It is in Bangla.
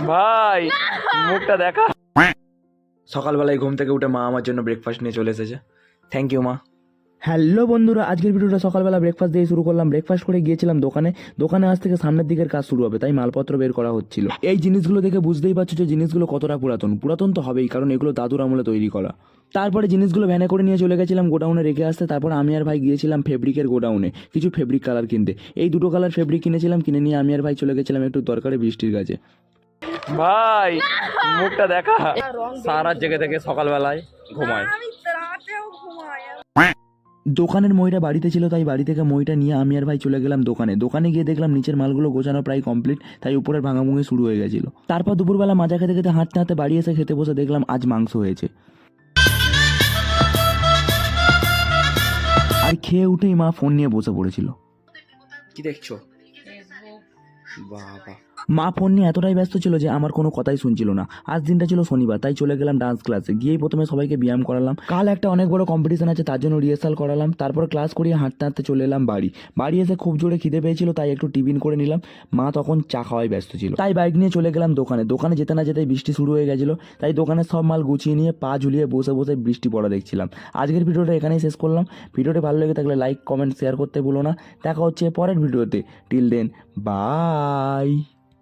ভাই মুখটা দেখা। সকালবেলায় ঘুম থেকে উঠে মা আমার জন্য ব্রেকফাস্ট নিয়ে চলে এসেছে। থ্যাংক ইউ মা। হ্যালো বন্ধুরা, আজকের ভিডিওটা সকালবেলা ব্রেকফাস্ট দিয়ে শুরু করলাম। ব্রেকফাস্ট করে গিয়েছিলাম দোকানে আজ থেকে সামনের দিকের কাজ শুরু হবে, তাই মালপত্র বের করা হচ্ছিল। এই জিনিসগুলো দেখে বুঝতেই পারছো যে জিনিসগুলো কতটা পুরাতন তো হবেই, কারণ এগুলো দাদুর আমলে তৈরি করা। তারপরে জিনিসগুলো ভ্যানে করে নিয়ে চলে গেছিলাম গোডাউনে রেখে আসতে। তারপর আমি আর ভাই গিয়েছিলাম ফেব্রিকের গোডাউনে কিছু ফেব্রিক কালার কিনতে। এই দুটো কালার ফেব্রিক কিনেছিলাম, কিনে নিয়ে আমি আর ভাই চলে গেছিলাম একটু দরকারে বৃষ্টির কাছে। ভাই মুখটা দেখা। সারা রাত জেগে থেকে সকালবেলায় ঘুমায়। দোকানের মইটা বাড়িতে ছিল, তাই বাড়ি থেকে মইটা নিয়ে আমি আর ভাই চলে গেলাম দোকানে গিয়ে দেখলাম নিচের মালগুলো গোছানো প্রায় কমপ্লিট, তাই উপরের ভাঙাভুঙি শুরু হয়ে গেছিল। তারপর দুপুরবেলা মাজা খেতে খেতে হাঁটতে বাড়ি এসে খেতে বসে দেখলাম আজ মাংস হয়েছে। আর খেয়ে উঠেই মা ফোন নিয়ে বসে পড়েছিল। কি দেখছো? বাবা, মা ফোন নিয়ে এতটাই ব্যস্ত ছিল যে আমার কোনো কথাই শুনছিল না। আজ দিনটা ছিল শনিবার, তাই চলে গেলাম ডান্স ক্লাসে। গিয়েই প্রথমে সবাইকে ব্যায়াম করালাম। কাল একটা অনেক বড় কম্পিটিশন আছে, তার জন্য রিহার্সাল করালাম। তারপর ক্লাস করিয়ে হাঁটতে চলে এলাম বাড়ি এসে খুব জোরে খিদে পেয়েছিল, তাই একটু টিফিন করে নিলাম। মা তখন চা খাওয়াই ব্যস্ত ছিল, তাই বাইক নিয়ে চলে গেলাম দোকানে যেতে না যেতেই বৃষ্টি শুরু হয়ে গেছিল, তাই দোকানের সব মাল গুছিয়ে নিয়ে পা ঝুলিয়ে বসে বৃষ্টি পড়া দেখছিলাম। আজকের ভিডিওটা এখানেই শেষ করলাম। ভিডিওটি ভালো লেগে থাকলে লাইক কমেন্ট শেয়ার করতে ভুলো না। দেখা হচ্ছে পরের ভিডিওতে। Till then, by.